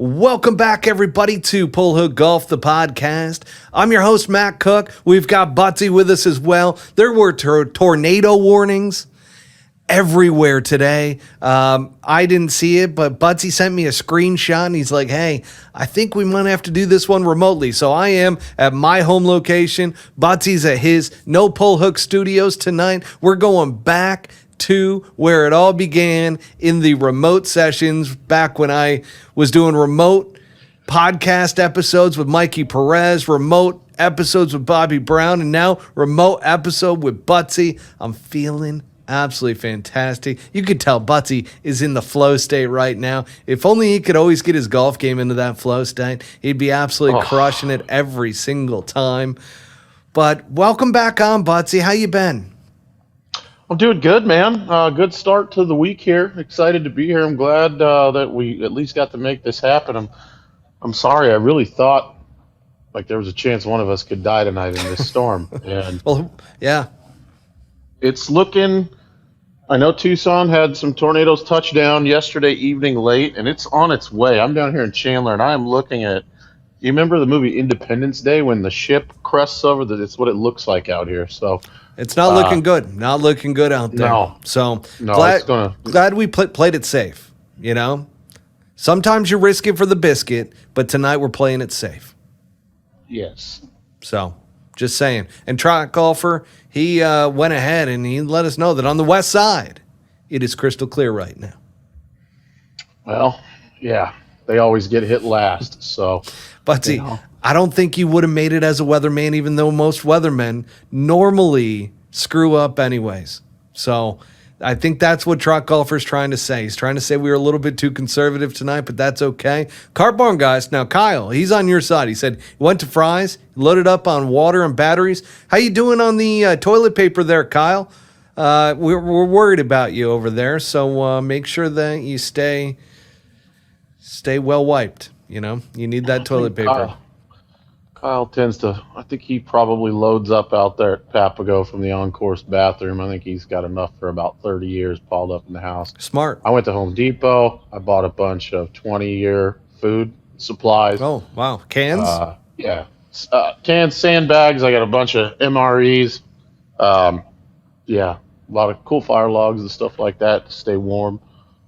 Welcome back, everybody, to Pull Hook Golf, the podcast. I'm your host, Matt Cook. We've got Buttsy with us as well. There were tornado warnings everywhere today. I didn't see it, but Buttsy sent me a screenshot, and he's like, hey, I think we might have to do this one remotely. So I am at my home location. Butsy's at his. No Pull Hook Studios tonight. We're going back to where it all began in the remote sessions back when I was doing remote podcast episodes with Mikey Perez, remote episodes with Bobby Brown, and now remote episode with Buttsy. I'm feeling absolutely fantastic. You could tell Buttsy is in the flow state right now. If only he could always get his golf game into that flow state, he'd be absolutely crushing it every single time. But welcome back on, Buttsy. How you been? I'm doing good, man. Good start to the week here. Excited to be here. I'm glad that we at least got to make this happen. I'm sorry. I really thought like there was a chance one of us could die tonight in this storm. And well, yeah, it's looking. I know Tucson had some tornadoes touch down yesterday evening late, and it's on its way. I'm down here in Chandler, and I am looking at. You remember the movie Independence Day when the ship crests over? It's what it looks like out here. So. It's not looking good. Not looking good out there. No. So No, glad we played it safe, you know? Sometimes you risk it for the biscuit, but tonight we're playing it safe. Yes. So, just saying. And Track Golfer, he went ahead and he let us know that on the west side, it is crystal clear right now. Well, yeah. They always get hit last, so. But see, I don't think you would have made it as a weatherman, even though most weathermen normally screw up anyways. So I think that's what Truck Golfer's trying to say. He's trying to say we were a little bit too conservative tonight, but that's okay. Cart Barn guys, now Kyle, he's on your side. He said he went to Fry's, loaded up on water and batteries. How you doing on the toilet paper there, Kyle? We're worried about you over there, so make sure that you stay well wiped. You know, you need that toilet paper. Kyle tends to, I think he probably loads up out there at Papago from the on-course bathroom. I think he's got enough for about 30 years piled up in the house. Smart. I went to Home Depot. I bought a bunch of 20-year food supplies. Oh, wow. Cans? Yeah. Cans, sandbags. I got a bunch of MREs. Yeah, a lot of cool fire logs and stuff like that to stay warm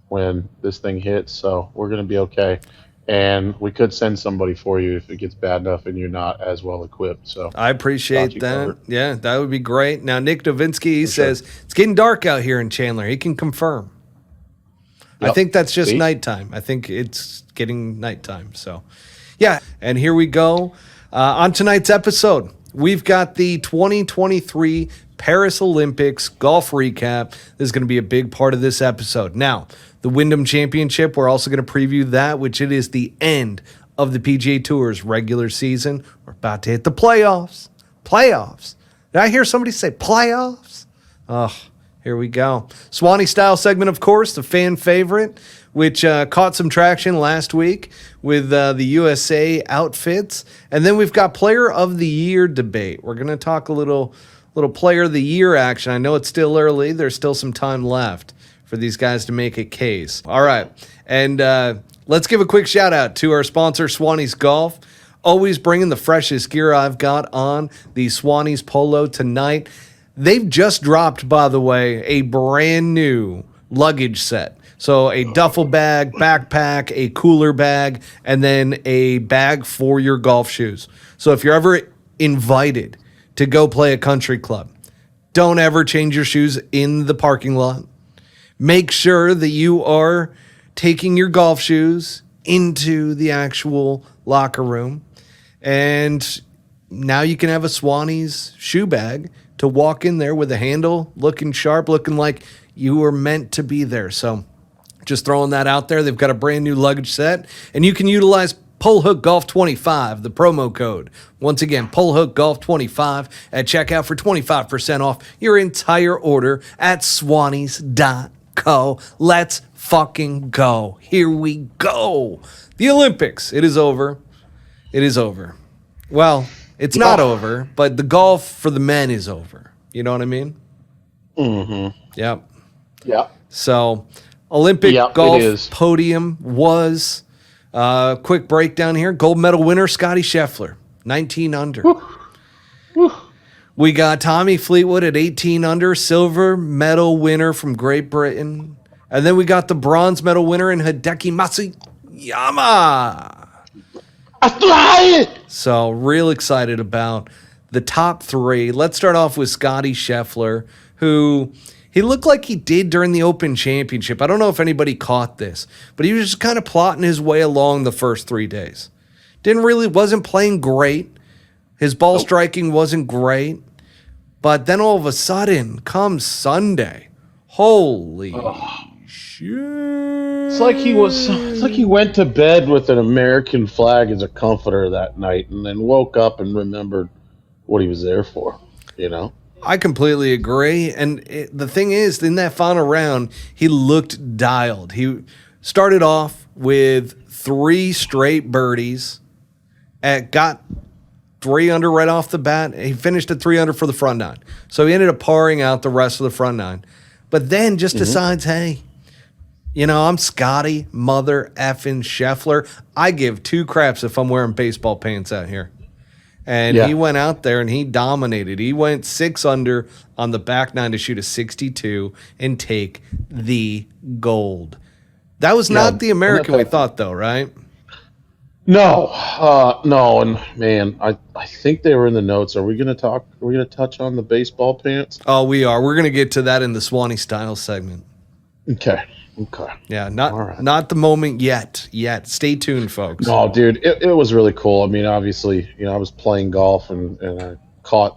when this thing hits. So we're going to be okay. And we could send somebody for you if it gets bad enough and you're not as well equipped. So I appreciate that. Yeah, that would be great. Now, Nick Novinsky, he says, it's getting dark out here in Chandler. He can confirm. Yep. I think that's just nighttime. I think it's getting nighttime. So, yeah. And here we go. On tonight's episode, we've got the 2023 Paris Olympics golf recap. This is going to be a big part of this episode. Now, the Wyndham Championship, we're also going to preview that, which it is the end of the PGA Tour's regular season. We're about to hit the playoffs. Playoffs. Did I hear somebody say playoffs? Oh, here we go. Swannies Style Segment, of course, the fan favorite, which caught some traction last week with the USA outfits. And then we've got Player of the Year debate. We're going to talk a little Player of the Year action. I know it's still early. There's still some time left for these guys to make a case. All right. And let's give a quick shout out to our sponsor, Swannies Golf. Always bringing the freshest gear. I've got on the Swannies Polo tonight. They've just dropped, by the way, a brand new luggage set. So a duffel bag, backpack, a cooler bag, and then a bag for your golf shoes. So if you're ever invited to go play a country club, don't ever change your shoes in the parking lot. Make sure that you are taking your golf shoes into the actual locker room. And now you can have a Swannies shoe bag to walk in there with a handle looking sharp, looking like you were meant to be there. So just throwing that out there. They've got a brand new luggage set, and you can utilize Pull Hook Golf 25, the promo code. Once again, Pull Hook Golf 25 at checkout for 25% off your entire order at swannies.com. Let's fucking go. Here we go. The Olympics. It is over. It is over. Well, it's not over, but the golf for the men is over. You know what I mean? Mm-hmm. Yep. Yeah. So, Olympic golf podium was Quick breakdown here. Gold medal winner, Scottie Scheffler, 19 under. Woo. Woo. We got Tommy Fleetwood at 18 under, silver medal winner from Great Britain. And then we got the bronze medal winner in Hideki Matsuyama. So real excited about the top three. Let's start off with Scottie Scheffler, who he looked like he did during the Open Championship. I don't know if anybody caught this, but he was just kind of plotting his way along the first 3 days. Wasn't playing great. His ball striking wasn't great. But then all of a sudden, comes Sunday, holy shit. It's like he went to bed with an American flag as a comforter that night and then woke up and remembered what he was there for, you know? I completely agree. And the thing is, in that final round, he looked dialed. He started off with 3 straight birdies, got 3 under right off the bat. He finished at 3 under for the front 9. So he ended up parring out the rest of the front 9. But then just decides, hey, you know, I'm Scottie mother effing Scheffler. I give 2 craps if I'm wearing baseball pants out here. And he went out there and he dominated. He went 6 under on the back 9 to shoot a 62 and take the gold. That was not the American we thought, though, right? No, and man, I think they were in the notes. Are we going to touch on the baseball pants? Oh, we are. We're going to get to that in the Swannies Style segment. Okay. Yeah, not the moment yet. Stay tuned, folks. No, dude, it was really cool. I mean, obviously, you know, I was playing golf and I caught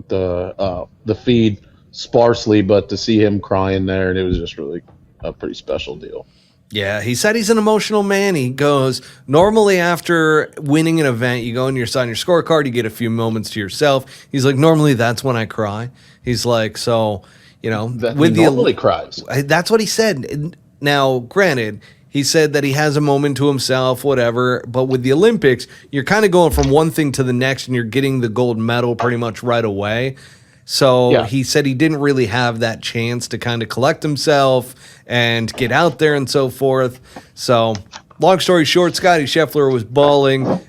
the feed sparsely, but to see him crying there, and it was just really a pretty special deal. Yeah, he said he's an emotional man. He goes, normally after winning an event, you go and you sign your scorecard, you get a few moments to yourself. He's like, normally that's when I cry. He's like, so... You know, he normally cries. That's what he said. Now, granted, he said that he has a moment to himself, whatever. But with the Olympics, you're kind of going from one thing to the next, and you're getting the gold medal pretty much right away. So he said he didn't really have that chance to kind of collect himself and get out there and so forth. So, long story short, Scottie Scheffler was bawling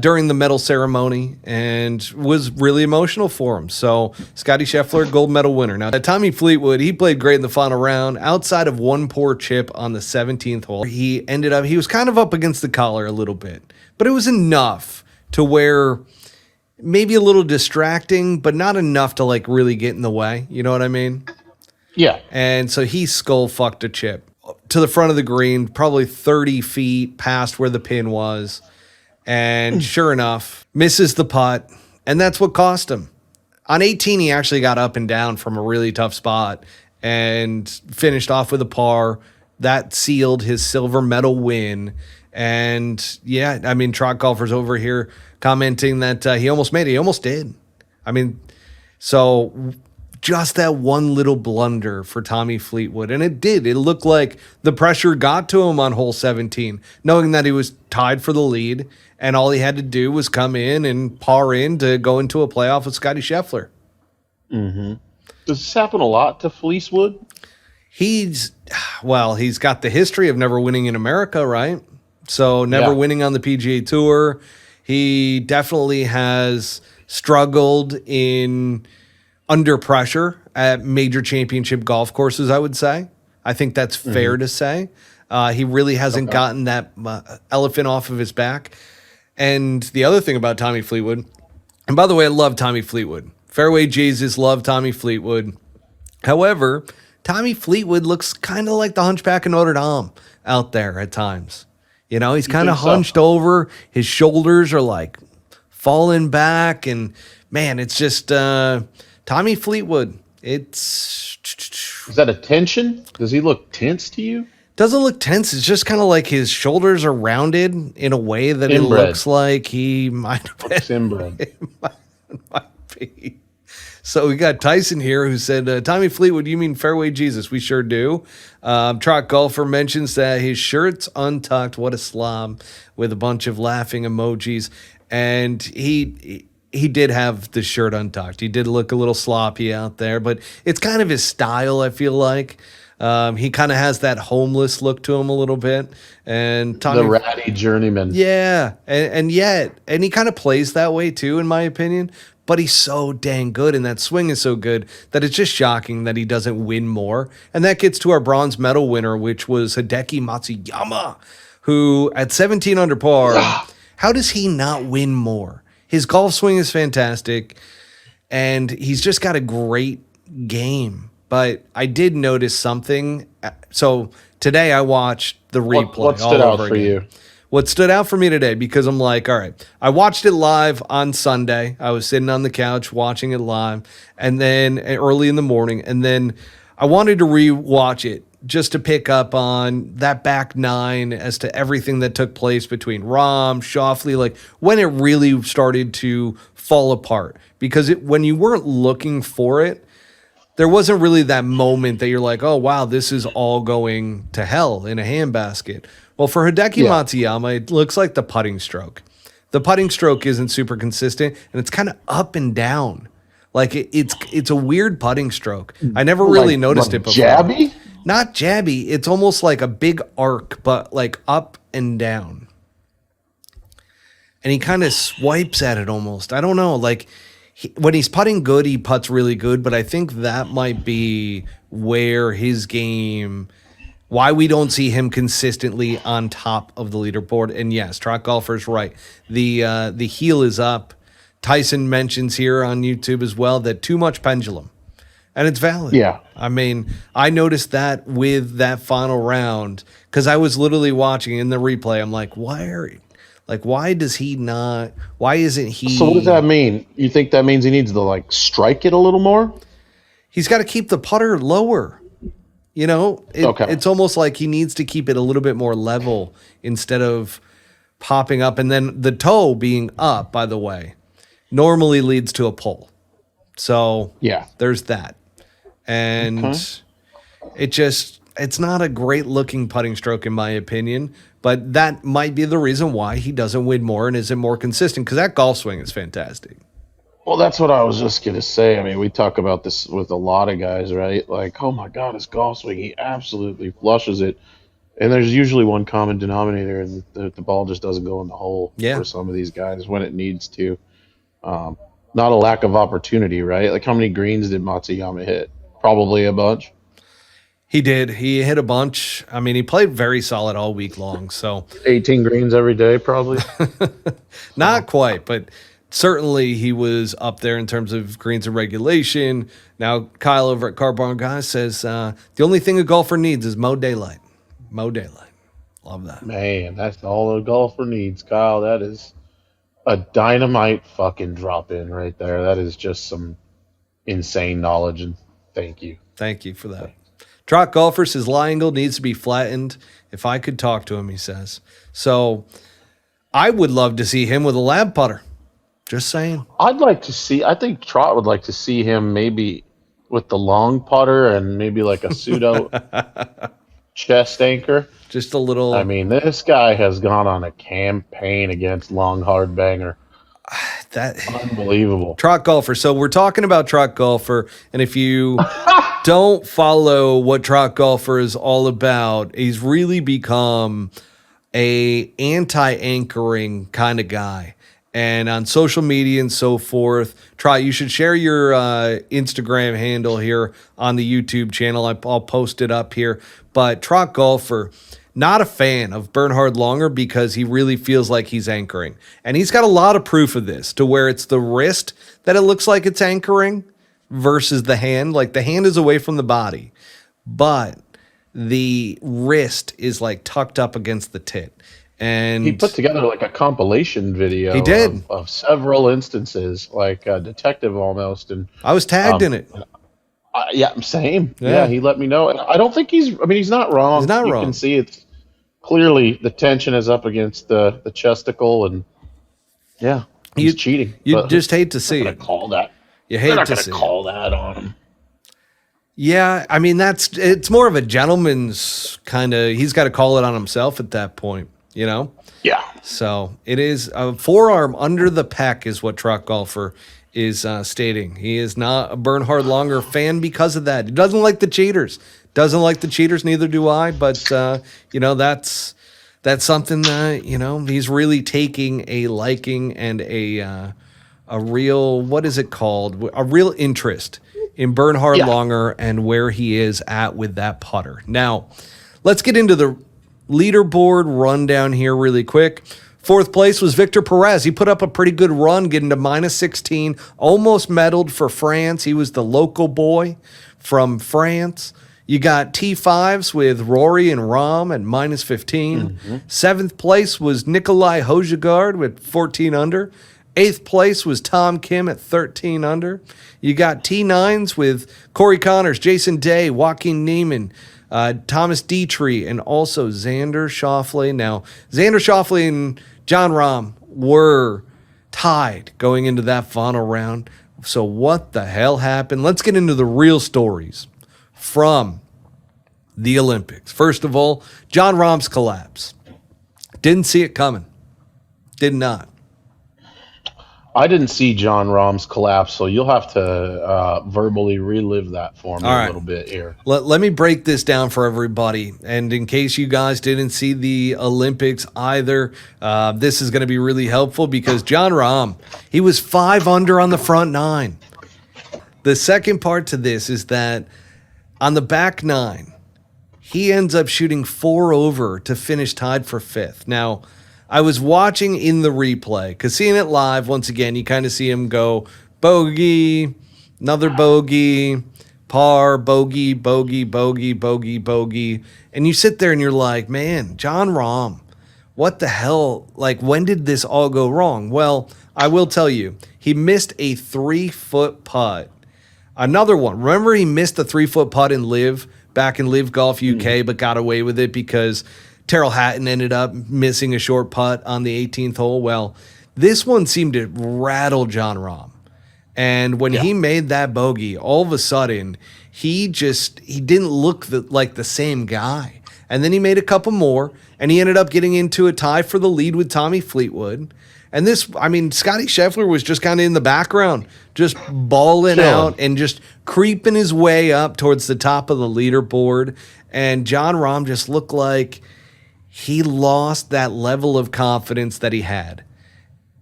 during the medal ceremony and was really emotional for him. So Scottie Scheffler, gold medal winner. Now, Tommy Fleetwood, he played great in the final round. Outside of one poor chip on the 17th hole, he was kind of up against the collar a little bit, but it was enough to where maybe a little distracting, but not enough to like really get in the way. You know what I mean? Yeah. And so he skull fucked a chip to the front of the green, probably 30 feet past where the pin was. And sure enough, misses the putt, and that's what cost him. On 18, he actually got up and down from a really tough spot and finished off with a par. That sealed his silver medal win. And yeah, I mean, Trot Golfer's over here commenting that he almost made it. He almost did. I mean, so just that one little blunder for Tommy Fleetwood. And it did. It looked like the pressure got to him on hole 17, knowing that he was tied for the lead. And all he had to do was come in and par in to go into a playoff with Scottie Scheffler. Mm-hmm. Does this happen a lot to Fleecewood? He's got the history of never winning in America, right? So never winning on the PGA Tour. He definitely has struggled under pressure at major championship golf courses, I would say. I think that's fair to say. He really hasn't gotten that elephant off of his back. And the other thing about Tommy Fleetwood, and by the way, I love Tommy Fleetwood. Fairway Jesus, love Tommy Fleetwood. However, Tommy Fleetwood looks kind of like the Hunchback of Notre Dame out there at times. You know, he's kind of hunched over. His shoulders are like falling back. And man, it's just Tommy Fleetwood. Is that a tension? Does he look tense to you? Doesn't look tense. It's just kind of like his shoulders are rounded in a way that it looks like he might have been. Inbred. It might be. So we got Tyson here who said, Tommy Fleetwood, you mean Fairway Jesus? We sure do. Trot Golfer mentions that his shirt's untucked. What a slob, with a bunch of laughing emojis. And he did have the shirt untucked. He did look a little sloppy out there, but it's kind of his style, I feel like. He kind of has that homeless look to him a little bit. And the ratty journeyman. Yeah. And he kind of plays that way too, in my opinion. But he's so dang good, and that swing is so good that it's just shocking that he doesn't win more. And that gets to our bronze medal winner, which was Hideki Matsuyama, who at 17 under par, how does he not win more? His golf swing is fantastic, and he's just got a great game. But I did notice something. So today I watched the replay. What stood out for you? What stood out for me today, because I'm like, all right, I watched it live on Sunday. I was sitting on the couch watching it live, and then early in the morning, and then I wanted to rewatch it just to pick up on that back nine as to everything that took place between Rahm, Schauffele, like when it really started to fall apart. Because when you weren't looking for it, there wasn't really that moment that you're like, oh, wow, this is all going to hell in a handbasket. Well, for Hideki Matsuyama, it looks like the putting stroke. The putting stroke isn't super consistent, and it's kind of up and down. Like it's a weird putting stroke. I never really noticed it before. Jabby? Not jabby. It's almost like a big arc, but like up and down. And he kind of swipes at it almost. I don't know. Like when he's putting good, he putts really good, but I think that might be where his game, why we don't see him consistently on top of the leaderboard. And yes, Trot Golfer's right. The heel is up. Tyson mentions here on YouTube as well that too much pendulum. And it's valid. Yeah. I mean, I noticed that with that final round because I was literally watching in the replay. I'm like, why does he not? Why isn't he? So what does that mean? You think that means he needs to strike it a little more? He's got to keep the putter lower. You know, it's almost like he needs to keep it a little bit more level instead of popping up. And then the toe being up, by the way, normally leads to a pull. So yeah, there's that. And it's not a great looking putting stroke in my opinion, but that might be the reason why he doesn't win more and isn't more consistent, because that golf swing is fantastic. Well, that's what I was just going to say. I mean, we talk about this with a lot of guys, right? Like, oh my God, his golf swing, he absolutely flushes it. And there's usually one common denominator, and the ball just doesn't go in the hole for some of these guys when it needs to. Not a lack of opportunity, right? Like, how many greens did Matsuyama hit? Probably a bunch. He did. He hit a bunch. I mean, he played very solid all week long. So 18 greens every day, probably. Not quite, but certainly he was up there in terms of greens and regulation. Now, Kyle over at Car Barn Guys says the only thing a golfer needs is mow daylight. Mow daylight. Love that. Man, that's all a golfer needs, Kyle. That is a dynamite fucking drop in right there. That is just some insane knowledge, and thank you. Thank you for that. Trot Golfer says lie angle needs to be flattened. If I could talk to him, he says. So I would love to see him with a lab putter. Just saying. I think Trot would like to see him maybe with the long putter and maybe like a pseudo chest anchor. Just a little. I mean, this guy has gone on a campaign against long hard banger. That unbelievable. Trot Golfer. So we're talking about Trot Golfer, and if you don't follow what Trot Golfer is all about, he's really become a anti-anchoring kind of guy. And on social media and so forth, Trot, you should share your Instagram handle here on the YouTube channel. I'll post it up here. But Trot Golfer, not a fan of Bernhard Langer because he really feels like he's anchoring. And he's got a lot of proof of this, to where it's the wrist that it looks like it's anchoring versus the hand. Like the hand is away from the body, but the wrist is like tucked up against the tit. And he put together like a compilation video. He did. Of several instances, like a detective almost. And I was tagged in it. Yeah, same. Yeah, he let me know. And I don't think he's not wrong. He's not wrong. You can see it's clearly the tension is up against the chesticle, and he's cheating. You just hate to see it. Call that. You hate to see call that on him. Yeah, I mean it's more of a gentleman's kind of. He's got to call it on himself at that point, you know. Yeah. So it is a forearm under the pec is what Trot Golfer is stating. He is not a Bernhard Langer fan because of that. He doesn't like the cheaters. Doesn't like the cheaters, neither do I. But, that's something that, he's really taking a liking and a real, what is it called? A real interest in Bernhard Langer and where he is at with that putter. Now, let's get into the leaderboard rundown here really quick. Fourth place was Victor Perez. He put up a pretty good run, getting to minus 16, almost medaled for France. He was the local boy from France. You got T5s with Rory and Rahm at minus 15. Mm-hmm. Seventh place was Nikolai Hogegaard with 14 under. Eighth place was Tom Kim at 13 under. You got T9s with Corey Connors, Jason Day, Joaquin Neiman, Thomas Dietrich, and also Xander Schauffele. Now, Xander Schauffele and John Rahm were tied going into that final round. So what the hell happened? Let's get into the real stories from the Olympics. First of all, John Rahm's collapse. Didn't see it coming. Did not. I didn't see John Rahm's collapse, so you'll have to verbally relive that for me a little bit here. Let me break this down for everybody. And in case you guys didn't see the Olympics either, this is going to be really helpful because John Rahm, he was 5 under on the front 9. The second part to this is that on the back 9, he ends up shooting 4 over to finish tied for 5th. Now, I was watching in the replay because seeing it live, once again, you kind of see him go bogey, another bogey, par, bogey, bogey, bogey, bogey, bogey. And you sit there and you're like, man, John Rahm, what the hell? Like, when did this all go wrong? Well, I will tell you, he missed a 3-foot putt. Another one. Remember he missed the 3-foot putt in Live, back in Live Golf UK, but got away with it because Terrell Hatton ended up missing a short putt on the 18th hole. Well, this one seemed to rattle John Rahm. And when he made that bogey, all of a sudden, he didn't look like the same guy. And then he made a couple more, and he ended up getting into a tie for the lead with Tommy Fleetwood. And Scottie Scheffler was just kind of in the background, just balling out and just creeping his way up towards the top of the leaderboard. And John Rahm just looked like he lost that level of confidence that he had.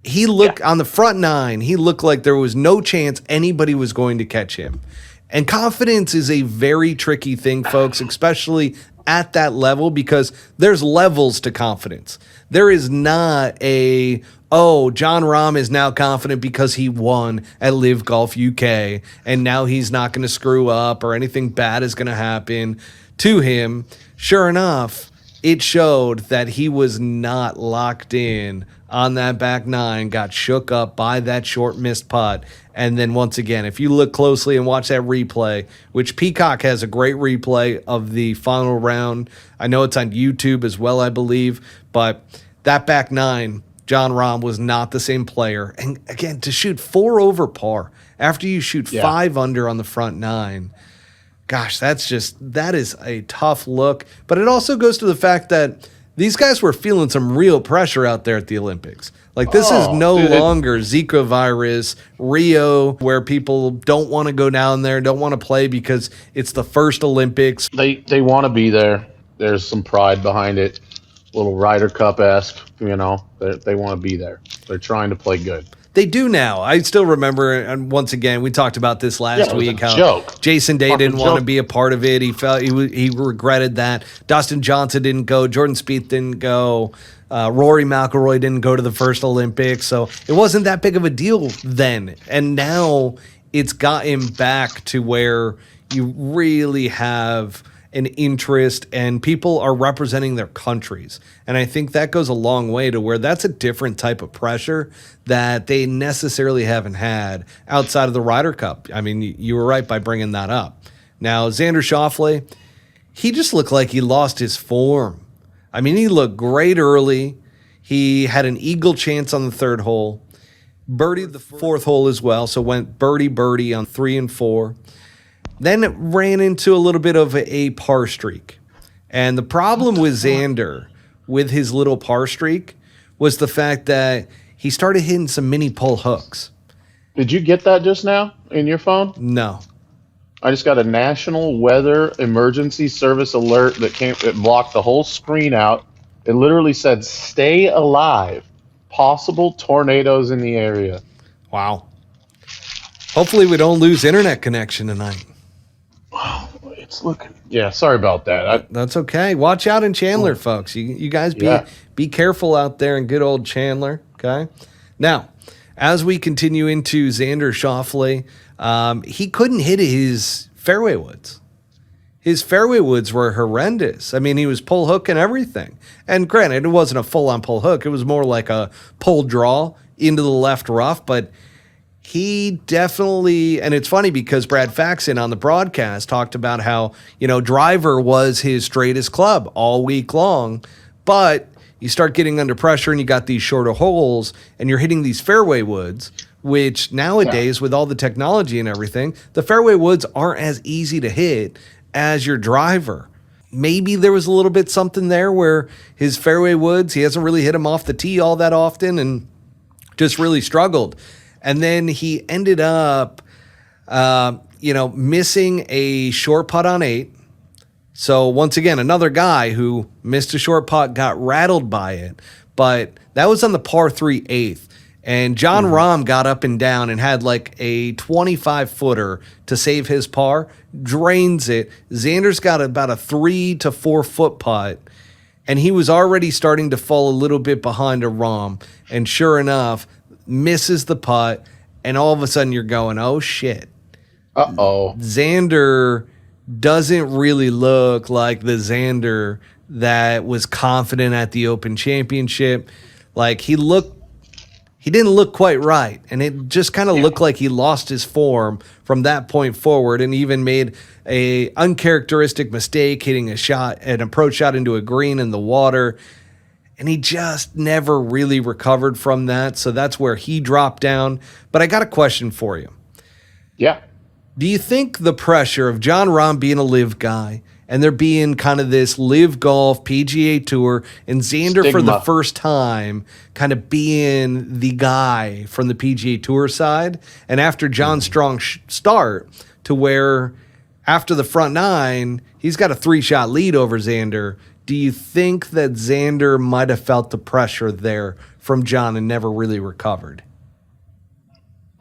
He looked on the front 9, he looked like there was no chance anybody was going to catch him. And confidence is a very tricky thing, folks, especially at that level, because there's levels to confidence. There is not John Rahm is now confident because he won at Live Golf UK, and now he's not going to screw up or anything bad is going to happen to him. Sure enough, it showed that he was not locked in on that back 9, got shook up by that short missed putt. And then once again, if you look closely and watch that replay, which Peacock has a great replay of the final round. I know it's on YouTube as well, I believe. But that back 9, John Rahm was not the same player. And again, to shoot 4 over par after you shoot 5 under on the front 9, gosh, that is a tough look. But it also goes to the fact that these guys were feeling some real pressure out there at the Olympics. Like, this is no longer Zika virus, Rio, where people don't want to go down there, don't want to play because it's the first Olympics. They want to be there. There's some pride behind it. A little Ryder Cup-esque, they want to be there. They're trying to play good. They do now. I still remember, and once again, we talked about this last week, how joke. Jason Day didn't want to be a part of it. He felt he regretted that. Dustin Johnson didn't go. Jordan Spieth didn't go. Rory McIlroy didn't go to the first Olympics. So it wasn't that big of a deal then. And now it's got him back to where you really have an interest and people are representing their countries. And I think that goes a long way to where that's a different type of pressure that they necessarily haven't had outside of the Ryder Cup. I mean, you were right by bringing that up. Now, Xander Schauffele, he just looked like he lost his form. I mean, he looked great early. He had an eagle chance on the 3rd hole, birdied the 4th hole as well, so went birdie on 3 and 4. Then it ran into a little bit of a par streak. And the problem with Xander, with his little par streak, was the fact that he started hitting some mini pull hooks. Did you get that just now in your phone? No. I just got a national weather emergency service alert it blocked the whole screen out. It literally said, "Stay alive. Possible tornadoes in the area." Wow. Hopefully we don't lose internet connection tonight. It's looking. Yeah, sorry about that. That's okay. Watch out in Chandler, folks. You guys be careful out there in good old Chandler. Okay. Now, as we continue into Xander Schauffele, he couldn't hit his fairway woods. His fairway woods were horrendous. I mean, he was pull hook and everything. And granted, it wasn't a full-on pull hook. It was more like a pull draw into the left rough. But he definitely, and it's funny because Brad Faxon on the broadcast talked about how, driver was his straightest club all week long. But you start getting under pressure and you got these shorter holes and you're hitting these fairway woods, which nowadays with all the technology and everything, the fairway woods aren't as easy to hit as your driver. Maybe there was a little bit something there where his fairway woods, he hasn't really hit them off the tee all that often and just really struggled. And then he ended up, missing a short putt on 8. So once again, another guy who missed a short putt, got rattled by it. But that was on the par 3 8th. And John Rahm got up and down and had like a 25-footer to save his par, drains it. Xander's got about a 3 to 4 foot putt, and he was already starting to fall a little bit behind a Rahm. And sure enough, misses the putt, and all of a sudden you're going, oh shit. Uh-oh. Xander doesn't really look like the Xander that was confident at the Open Championship. Like he didn't look quite right, and it just kind of looked like he lost his form from that point forward, and even made a uncharacteristic mistake hitting an approach shot into a green in the water, and he just never really recovered from that. So that's where he dropped down. But I got a question for you. Yeah. Do you think the pressure of Jon Rahm being a live guy and there being kind of this live golf PGA Tour and Xander for the first time kind of being the guy from the PGA Tour side, and after John Strong's start to where after the front 9, he's got a 3-shot lead over Xander, do you think that Xander might have felt the pressure there from John and never really recovered?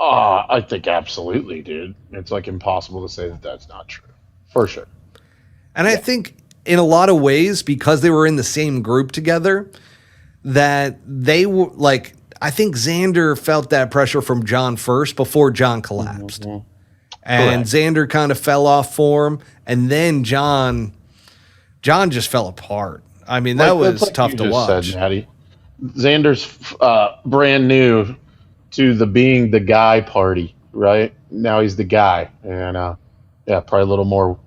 I think absolutely, dude. It's like impossible to say that that's not true. For sure. And I think in a lot of ways, because they were in the same group together, that they were like, I think Xander felt that pressure from John first before John collapsed. Mm-hmm. And correct. Xander kind of fell off form. And then John just fell apart. I mean, that was tough to watch. Said, Natty. Xander's brand new to the being the guy party, right? Now he's the guy. And probably a little more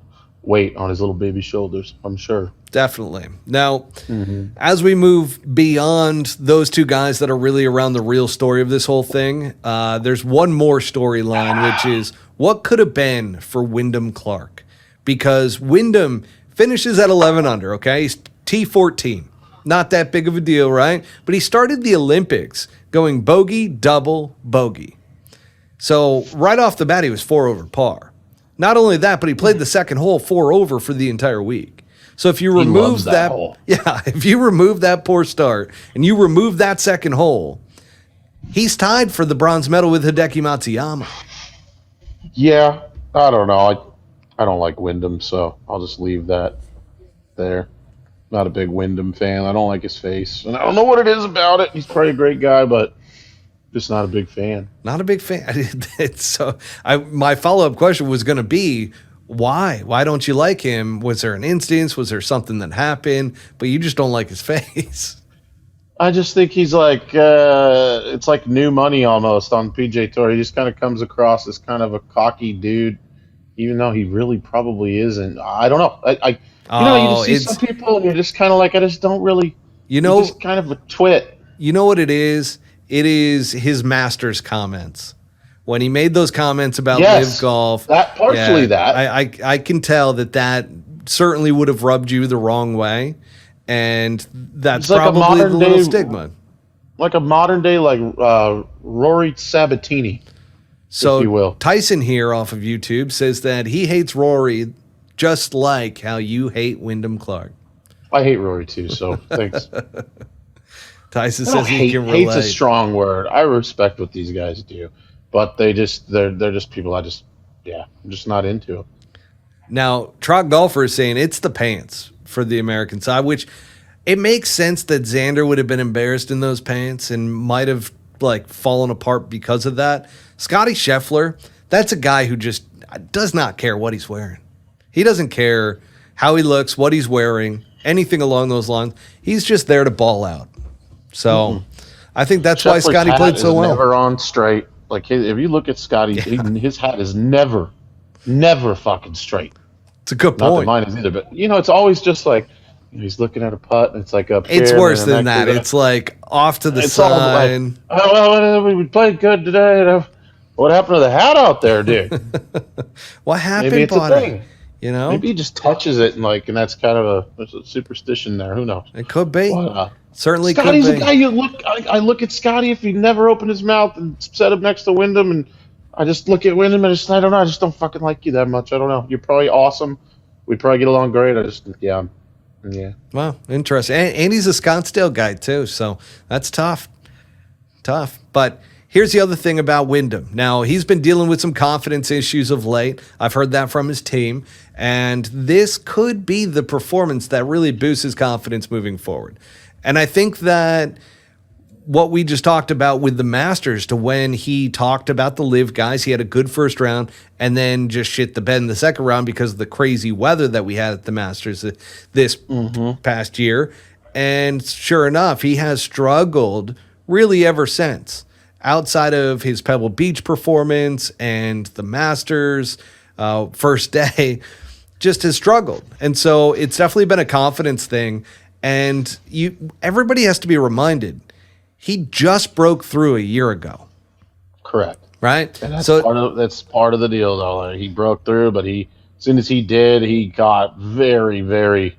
weight on his little baby shoulders, I'm sure. Definitely. Now, as we move beyond those two guys that are really around the real story of this whole thing, there's one more storyline, which is what could have been for Wyndham Clark. Because Wyndham finishes at 11 under, okay? He's T14. Not that big of a deal, right? But he started the Olympics going bogey, double, bogey. So right off the bat, he was 4 over par. Not only that, but he played the second hole 4 over for the entire week. So if you remove if you remove that poor start and you remove that second hole, he's tied for the bronze medal with Hideki Matsuyama. Yeah, I don't know. I don't like Wyndham, so I'll just leave that there. Not a big Wyndham fan. I don't like his face. And I don't know what it is about it. He's probably a great guy, but just not a big fan. Not a big fan. My follow-up question was going to be, why? Why don't you like him? Was there an instance? Was there something that happened? But you just don't like his face. I just think he's like, it's like new money almost on PJ Tour. He just kind of comes across as kind of a cocky dude, even though he really probably isn't. I don't know. You just see some people and you're just kind of like, I just don't really, just kind of a twit. You know what it is? It is his Masters comments. When he made those comments about live golf. That I can tell that certainly would have rubbed you the wrong way. And that's like probably the little stigma. Like a modern day, Rory Sabatini. So if you will. Tyson here off of YouTube says that he hates Rory just like how you hate Wyndham Clark. I hate Rory too, so thanks. Tyson says he can relate. Hate's a strong word. I respect what these guys do, but they're just people I'm just not into it. Now, Trot Golfer is saying it's the pants for the American side, which it makes sense that Xander would have been embarrassed in those pants and might have fallen apart because of that. Scottie Scheffler, that's a guy who just does not care what he's wearing. He doesn't care how he looks, what he's wearing, anything along those lines. He's just there to ball out. So I think that's why Scottie played so well. Never on straight. Like if you look at Scottie, his hat is never fucking straight. It's a good point. Not that mine is either, but it's always just like he's looking at a putt and it's like up here. It's worse than that. It's like off to the side. We played good today. What happened to the hat out there, dude? What happened? Maybe it's a thing. Maybe he just touches it and that's kind of there's a superstition there. Who knows? It could be. Certainly Scottie's could be. a guy I look at Scottie if he never opened his mouth and set up next to Wyndham, and I just look at Wyndham and I don't know. I just don't fucking like you that much. I don't know. You're probably awesome. We probably get along great. Yeah. Wow, interesting. And he's a Scottsdale guy too, so that's tough. But here's the other thing about Wyndham. Now, he's been dealing with some confidence issues of late. I've heard that from his team. And this could be the performance that really boosts his confidence moving forward. And I think that what we just talked about with the Masters, to when he talked about the live guys, he had a good first round and then just shit the bed in the second round because of the crazy weather that we had at the Masters this past year. And sure enough, he has struggled really ever since. Outside of his Pebble Beach performance and the Masters first day, just has struggled. And so it's definitely been a confidence thing. And everybody has to be reminded, he just broke through a year ago. Correct. Right? And that's part of the deal, though. He broke through, but as soon as he did, he got very, very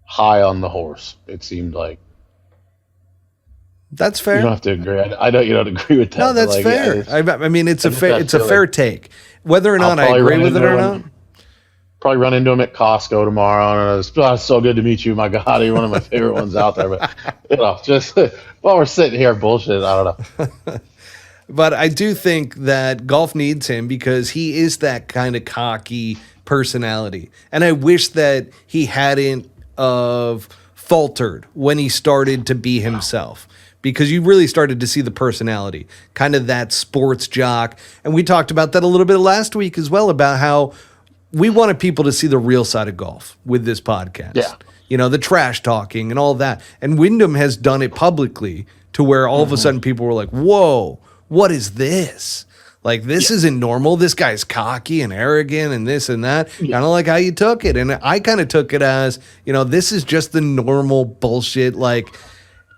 high on the horse, it seemed like. That's fair. You don't have to agree. I know you don't agree with that. No, that's fair. I mean, it's a fair take. Whether or not I agree with it or not. Probably run into him at Costco tomorrow. And it's so good to meet you. My God, you're one of my favorite ones out there. But just while we're sitting here bullshit, I don't know. But I do think that golf needs him because he is that kind of cocky personality. And I wish that he hadn't faltered when he started to be himself. Because you really started to see the personality, kind of that sports jock. And we talked about that a little bit last week as well, about how we wanted people to see the real side of golf with this podcast. Yeah. The trash talking and all that. And Wyndham has done it publicly to where all of a sudden people were like, whoa, what is this? Like, this isn't normal. This guy's cocky and arrogant and this and that. Kind of like how you took it. And I kind of took it as, this is just the normal bullshit,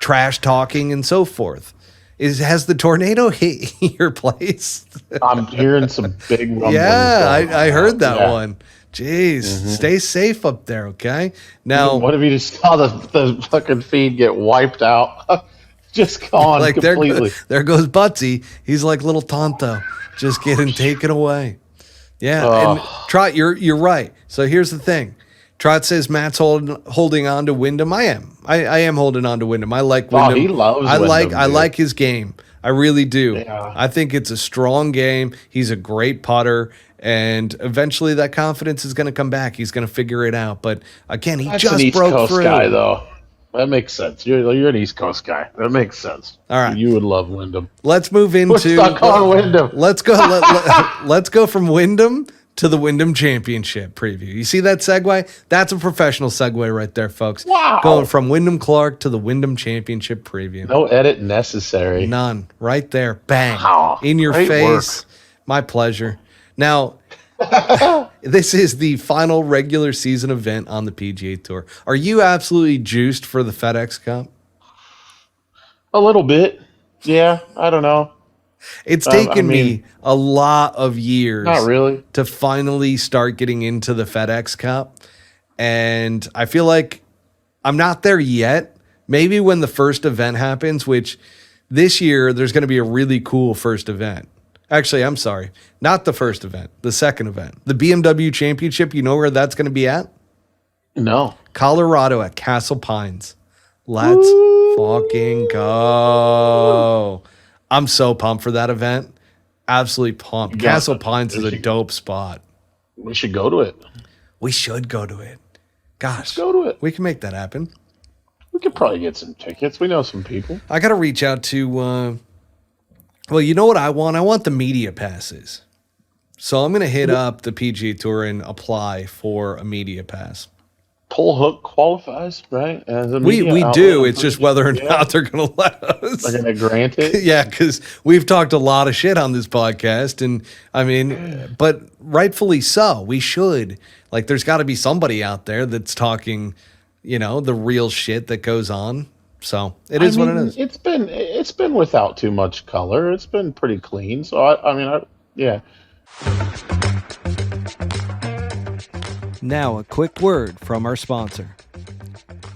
trash talking and so forth. Has the tornado hit your place? I'm hearing some big rumblings. Yeah, I heard that one. Jeez, stay safe up there, okay? Now, what if you just saw the fucking feed get wiped out? Just gone completely. There goes Buttsy. He's like little Tonto, just getting taken away. Yeah, and Trot, you're right. So here's the thing. Trot says Matt's holding on to Wyndham. I am. I am holding on to Wyndham. I like Wyndham. He loves Wyndham. I like his game. I really do. Yeah. I think it's a strong game. He's a great putter, and eventually that confidence is going to come back. He's going to figure it out. But again, That's just an East broke Coast through. Guy, though. That makes sense. You're an East Coast guy. That makes sense. All right. You would love Wyndham. Let's move into. We're stuck on Wyndham. Let's go. Let's go from Wyndham to the Wyndham Championship preview. You see that segue? That's a professional segue right there, folks. Wow. Going from Wyndham Clark to the Wyndham Championship preview. No edit necessary. None. Right there. Bang. Wow. In your Great face. work. My pleasure. Now, this is the final regular season event on the PGA Tour. Are you absolutely juiced for the FedEx Cup? A little bit. Yeah, I don't know. It's taken me a lot of years Not really. to finally start getting into the FedEx Cup. And I feel like I'm not there yet. Maybe when the first event happens, which this year there's going to be a really cool first event. Actually, I'm sorry. Not the first event, the second event. The BMW Championship, you know where that's going to be at? No. Colorado at Castle Pines. Let's fucking go. I'm so pumped for that event. Absolutely pumped. Castle Pines is a dope spot. We should go to it. We should go to it. Gosh. Let's go to it. We can make that happen. We could probably get some tickets. We know some people. I got to reach out to, well, you know what I want? I want the media passes. So I'm going to hit up the PGA Tour and apply for a media pass. Pull Hook qualifies, right? As a we do. It's just whether or not they're going to let us. They're going to grant it? Yeah, because we've talked a lot of shit on this podcast. And, I mean, but rightfully so. We should. Like, there's got to be somebody out there that's talking, you know, the real shit that goes on. So it is what it is. It's been without too much color. It's been pretty clean. So, yeah. Now, a quick word from our sponsor.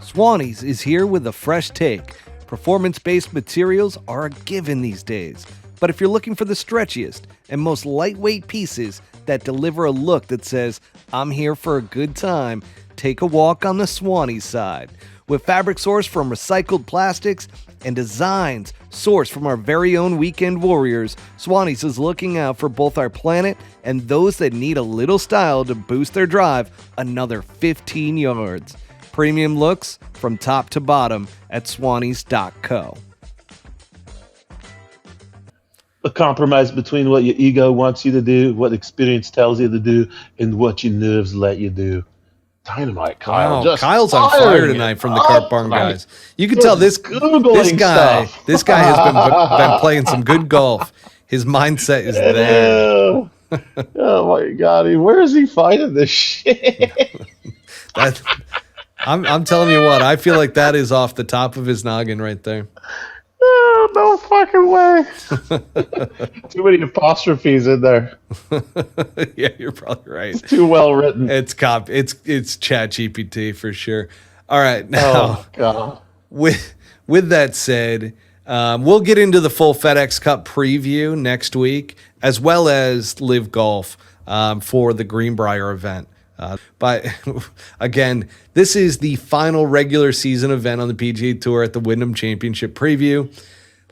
Swannies is here with a fresh take. Performance-based materials are a given these days. But if you're looking for the stretchiest and most lightweight pieces that deliver a look that says, I'm here for a good time, take a walk on the Swannies side. With fabric sourced from recycled plastics and designs sourced from our very own weekend warriors, Swannies is looking out for both our planet and those that need a little style to boost their drive another 15 yards. Premium looks from top to bottom at swannies.co. A compromise between what your ego wants you to do, what experience tells you to do, and what your nerves let you do. Dynamite, Kyle. Wow, Kyle's on fire tonight from the Cart Barn guys. You can tell this guy has been playing some good golf. His mindset is there. Oh my God, where is he finding this shit? I'm telling you what, I feel like that is off the top of his noggin right there. Oh, no fucking way. Too many apostrophes in there. Yeah, you're probably right. It's too well written. It's Chat GPT for sure. All right, now God. with that said, we'll get into the full FedEx Cup preview next week, as well as Live Golf for the Greenbrier event. But again, this is the final regular season event on the PGA Tour at the Wyndham Championship preview.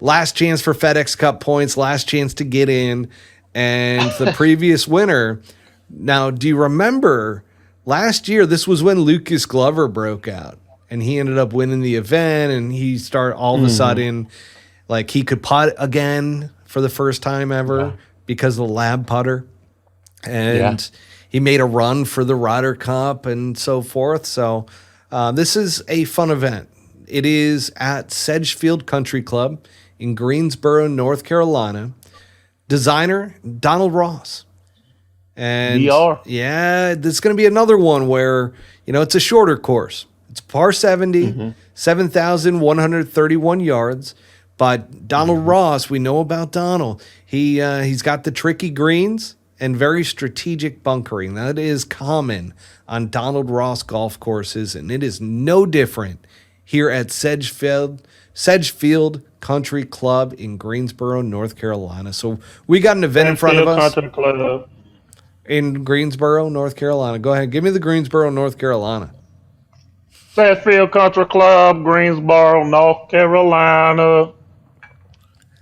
Last chance for FedEx Cup points, last chance to get in. And the previous winner. Now, do you remember last year, this was when Lucas Glover broke out and he ended up winning the event, and he started all of a sudden, like, he could putt again for the first time ever because of the lab putter. And he made a run for the Ryder Cup and so forth. So this is a fun event. It is at Sedgefield Country Club in Greensboro, North Carolina. Designer, Donald Ross. And yeah, this is going to be another one where, you know, it's a shorter course. It's par 70, 7,131 yards. But Donald Ross, we know about Donald. He's got the tricky greens and very strategic bunkering. That is common on Donald Ross golf courses, and it is no different here at Sedgefield Country Club in Greensboro, North Carolina. So we got an event in front of us in Greensboro, North Carolina. Go ahead, give me the Greensboro, North Carolina. Sedgefield Country Club, Greensboro, North Carolina.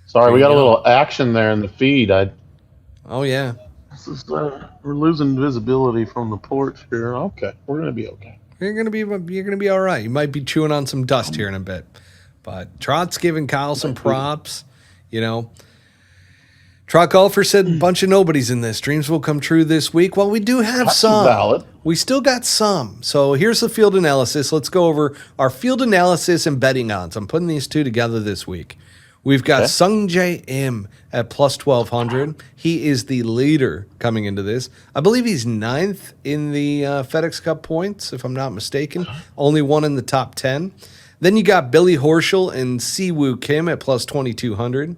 Sorry, we got a little action there in the feed. Oh yeah. We're losing visibility from the porch here. Okay, we're gonna be okay. You're gonna be all right. You might be chewing on some dust here in a bit, but Trot's giving Kyle some props. You know, Trot Golfer said a bunch of nobodies in this. Dreams will come true this week. Well, we do have some. Valid. We still got some. So here's the field analysis. Let's go over our field analysis and betting odds. I'm putting these two together this week. We've got Sung J M at plus 1,200. He is the leader coming into this. I believe he's 9th in the FedEx Cup points, if I'm not mistaken. Only one in the top 10. Then you got Billy Horschel and Siwoo Kim at plus 2,200.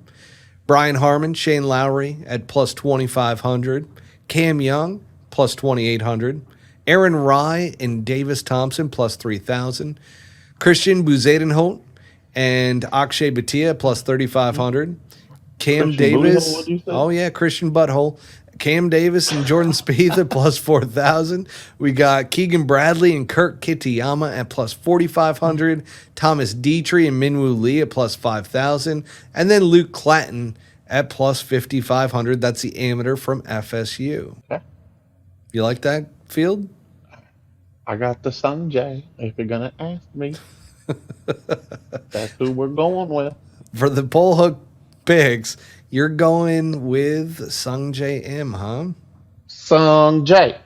Brian Harmon, Shane Lowry at plus 2,500. Cam Young, plus 2,800. Aaron Rye and Davis Thompson, plus 3,000. Christian Buzadenholt and Akshay Bhatia, plus 3,500. Cam Christian Davis. Butthole, what'd you say? Oh, yeah, Christian Butthole. Cam Davis and Jordan Spieth at plus 4,000. We got Keegan Bradley and Kurt Kitayama at plus 4,500. Thomas Dietrich and Minwoo Lee at plus 5,000. And then Luke Clatton at plus 5,500. That's the amateur from FSU. Okay. You like that field? I got the Sanjay, if you're going to ask me. That's who we're going with. For the pole hook picks, you're going with Sung J M, huh? Sanjay.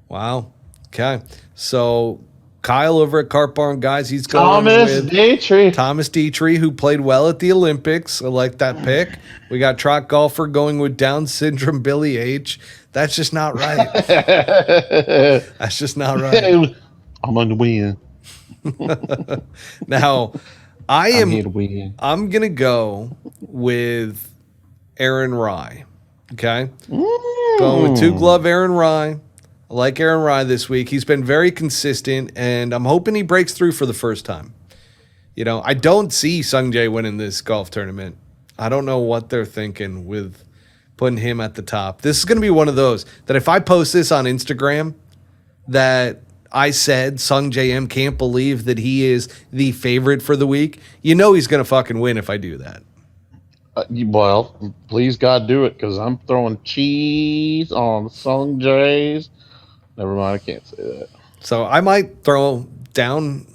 Wow. Okay. So Kyle over at Cart Barn Guys, he's going with Thomas Dietrich, who played well at the Olympics. I like that pick. We got Trot Golfer going with Down Syndrome Billy H. That's just not right. That's just not right. I'm going to win. Now, I'm here to win. I'm going to go with Aaron Rye. Okay? Going with 2-glove Aaron Rye. I like Aaron Rye this week. He's been very consistent, and I'm hoping he breaks through for the first time. You know, I don't see Sung Jae winning this golf tournament. I don't know what they're thinking with putting him at the top. This is going to be one of those that if I post this on Instagram that I said Sung J M can't believe that he is the favorite for the week, you know he's going to fucking win if I do that. Well, please God do it, because I'm throwing cheese on Sung Jays. Never mind, I can't say that. So I might throw down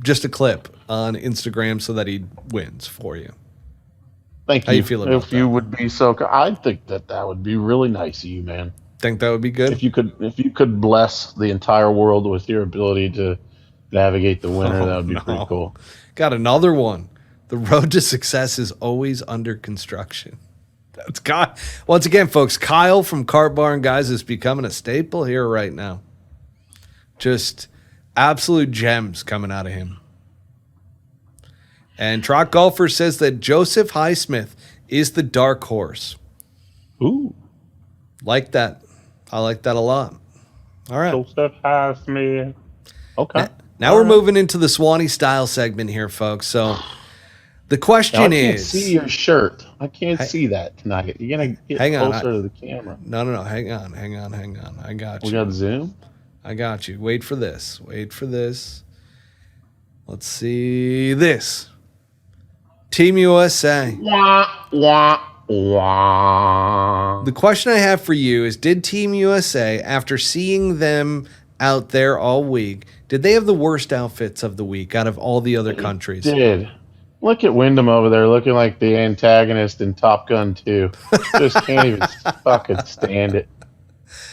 just a clip on Instagram so that he wins for you. Thank you. How you feel about if that? you would be so, I think that would be really nice of you, man. Think that would be good? If you could bless the entire world with your ability to navigate the winner, that would be pretty cool. Got another one. The road to success is always under construction. That's God. Once again, folks, Kyle from Cart Barn Guys is becoming a staple here right now. Just absolute gems coming out of him. And Trot Golfer says that Joseph Highsmith is the dark horse. Ooh. Like that. I like that a lot. All right. Joseph Highsmith. Okay. Now we're moving into the Swannies Style segment here, folks. So the question I can't is... see your shirt. I can't see that tonight. You're going to get closer to the camera. No. Hang on. I got you. We got Zoom? I got you. Wait for this. Let's see this. Team USA. Wah, wah, wah. The question I have for you is, did Team USA, after seeing them out there all week, did they have the worst outfits of the week out of all the other countries? Did. Look at Wyndham over there looking like the antagonist in Top Gun 2. Just can't even fucking stand it.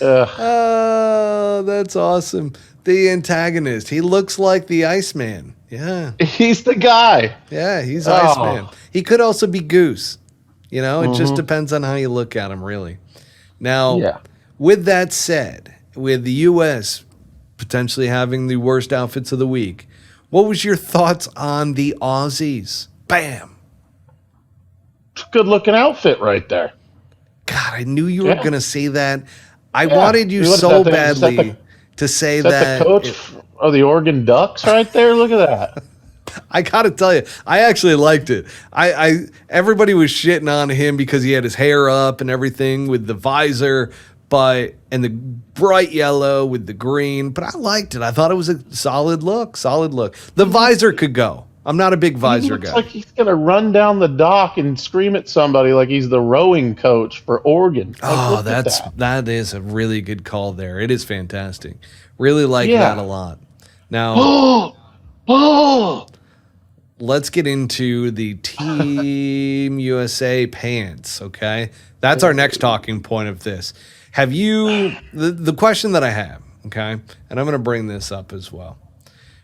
Ugh. Oh, that's awesome. The antagonist. He looks like the Iceman. Yeah. He's the guy. Yeah, he's Iceman. He could also be Goose. You know, it just depends on how you look at him, really. Now, with that said, with the U.S. potentially having the worst outfits of the week, what was your thoughts on the Aussies? Bam. Good looking outfit right there. God, I knew you were going to say that. I wanted you so badly to say that. The coach of the Oregon Ducks right there. Look at that. I gotta tell you, I actually liked it. Everybody was shitting on him because he had his hair up and everything with the visor, and the bright yellow with the green. But I liked it. I thought it was a solid look. The visor could go. I'm not a big visor guy. Like he's gonna run down the dock and scream at somebody like he's the rowing coach for Oregon. Oh, that is a really good call there. It is fantastic. Really like that a lot. Now, let's get into the Team USA pants, okay? That's our next talking point of this. Have you, the question that I have, okay, and I'm going to bring this up as well,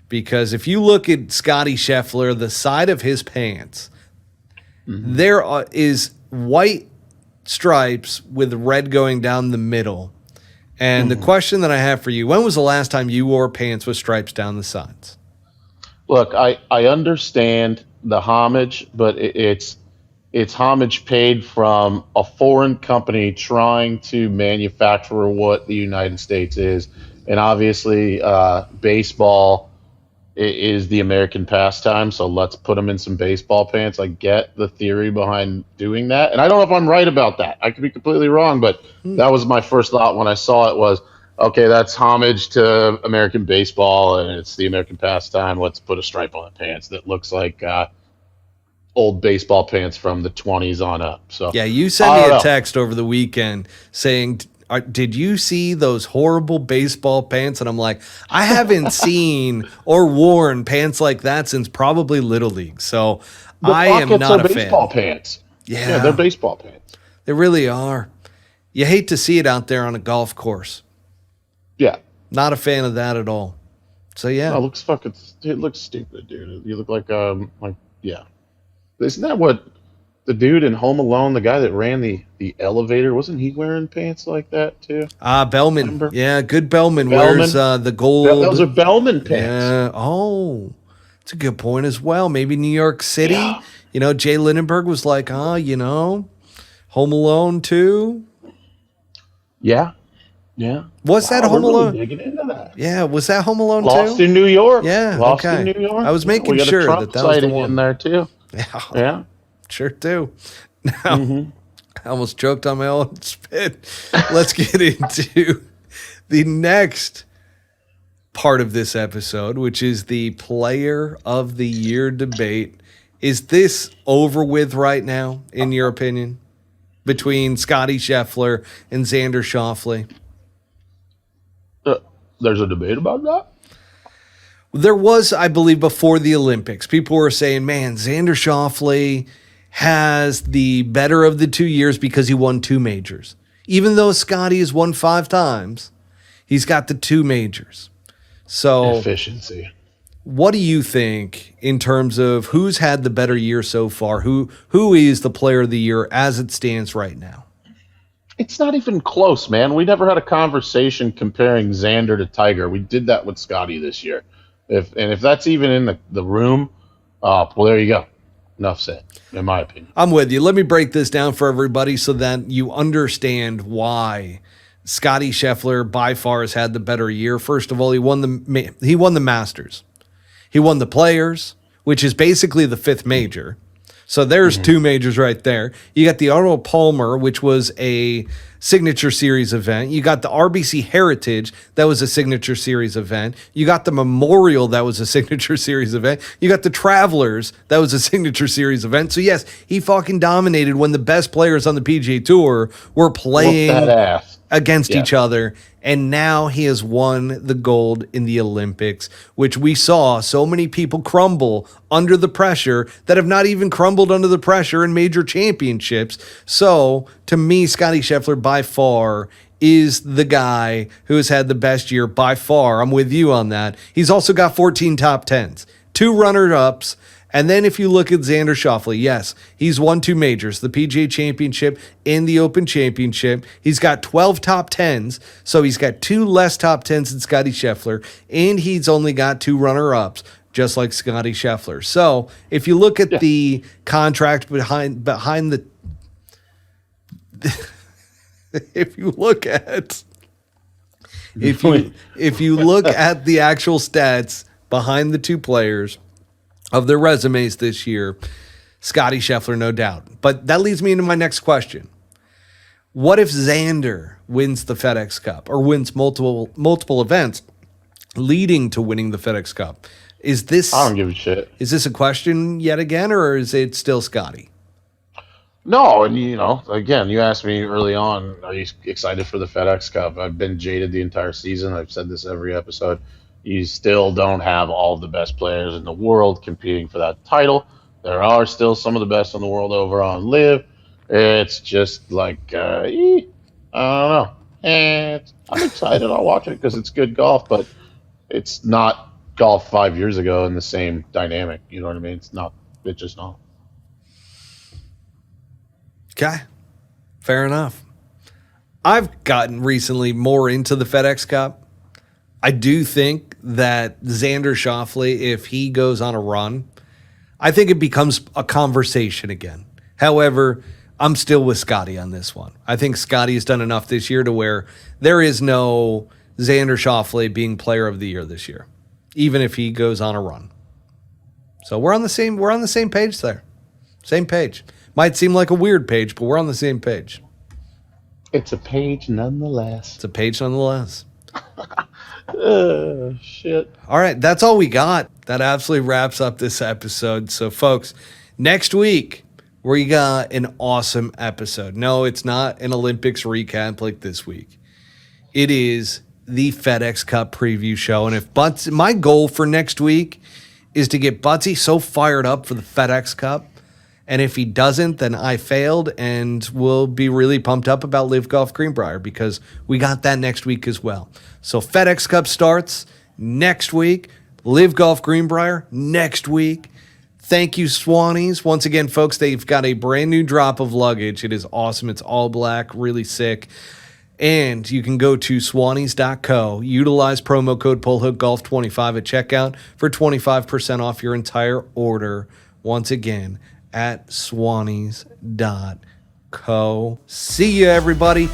because if you look at Scottie Scheffler, the side of his pants, there is white stripes with red going down the middle. And the question that I have for you, when was the last time you wore pants with stripes down the sides? Look, I understand the homage, but it's homage paid from a foreign company trying to manufacture what the United States is. And obviously, baseball is the American pastime, so let's put him in some baseball pants. I get the theory behind doing that, and I don't know if I'm right about that. I could be completely wrong, but that was my first thought when I saw it was, okay, that's homage to American baseball, and it's the American pastime. Let's put a stripe on the pants that looks like old baseball pants from the 20s on up. So yeah, you sent me a text over the weekend saying, did you see those horrible baseball pants? And I'm like, I haven't seen or worn pants like that since probably Little League. So I am not a fan. Baseball pants. Yeah, they're baseball pants. They really are. You hate to see it out there on a golf course. Yeah. Not a fan of that at all. So yeah. No, it looks stupid, dude. You look like yeah. Isn't that what the dude in Home Alone, the guy that ran the elevator, wasn't he wearing pants like that too? Bellman. Remember? Yeah, good Bellman wears the gold. Those are Bellman pants. Yeah. Oh, it's a good point as well. Maybe New York City. Yeah. You know, Jay Lindenberg was like, Home Alone too. Yeah. Yeah. Was that Home Alone? Really digging into that. Yeah. Was that Home Alone Lost too? in New York. Yeah. Lost okay. in New York. I was making sure that was the one in there too. Yeah. Sure do. Now, I almost choked on my own spit. Let's get into the next part of this episode, which is the Player of the Year debate. Is this over with right now, in your opinion, between Scottie Scheffler and Xander Schauffele? There's a debate about that? There was, I believe, before the Olympics. People were saying, man, Xander Schauffele has the better of the 2 years because he won 2 majors. Even though Scottie has won 5 times, he's got the 2 majors. So efficiency. What do you think in terms of who's had the better year so far? Who is the player of the year as it stands right now? It's not even close, man. We never had a conversation comparing Xander to Tiger. We did that with Scottie this year. If that's even in the room, well, there you go. Enough said, in my opinion. I'm with you. Let me break this down for everybody so that you understand why Scottie Scheffler by far has had the better year. First of all, he won the Masters. He won the Players, which is basically the 5th major. So there's 2 majors right there. You got the Arnold Palmer, which was a Signature Series event. You got the RBC Heritage, that was a Signature Series event. You got the Memorial, that was a Signature Series event. You got the Travelers, that was a Signature Series event. So yes, he fucking dominated when the best players on the PGA Tour were playing against each other. And now he has won the gold in the Olympics, which we saw so many people crumble under the pressure that have not even crumbled under the pressure in major championships. So to me, Scottie Scheffler by far is the guy who has had the best year by far. I'm with you on that. He's also got 14 top 10s, 2 runner-ups. And then if you look at Xander Schauffele, yes, he's won 2 majors, the PGA Championship and the Open Championship. He's got 12 top 10s, so he's got 2 less top 10s than Scottie Scheffler, and he's only got 2 runner-ups, just like Scottie Scheffler. So if you look at the contract behind the if you look at the actual stats behind the 2 players of their resumes this year, Scottie Scheffler, no doubt. But that leads me into my next question. What if Xander wins the FedEx Cup or wins multiple events leading to winning the FedEx Cup? I don't give a shit. Is this a question yet again, or is it still Scottie? No, and again, you asked me early on, are you excited for the FedEx Cup? I've been jaded the entire season. I've said this every episode. You still don't have all of the best players in the world competing for that title. There are still some of the best in the world over on Live. It's just like, I don't know. I'm excited. I'll watch it because it's good golf, but it's not golf 5 years ago in the same dynamic. You know what I mean? It's just not. Okay. Fair enough. I've gotten recently more into the FedEx Cup. I do think that Xander Schauffele, if he goes on a run, I think it becomes a conversation again. However, I'm still with Scottie on this one. I think Scottie has done enough this year to where there is no Xander Schauffele being player of the year this year. even if he goes on a run. So we're on the same page there. Same page. Might seem like a weird page, but we're on the same page. It's a page nonetheless. It's a page nonetheless. Shit. All right, that's all we got. That absolutely wraps up this episode. So, folks, next week, we got an awesome episode. No, it's not an Olympics recap like this week. It is the FedEx Cup preview show. And if Buttsy, my goal for next week is to get Buttsy so fired up for the FedEx Cup. And if he doesn't, then I failed, and we'll be really pumped up about Live Golf Greenbrier because we got that next week as well. So FedEx Cup starts next week. Live Golf Greenbrier next week. Thank you, Swannies. Once again, folks, they've got a brand new drop of luggage. It is awesome. It's all black, really sick. And you can go to swannies.co, utilize promo code PullHookGolf25 at checkout for 25% off your entire order. Once again, at swannies.co. See you, everybody.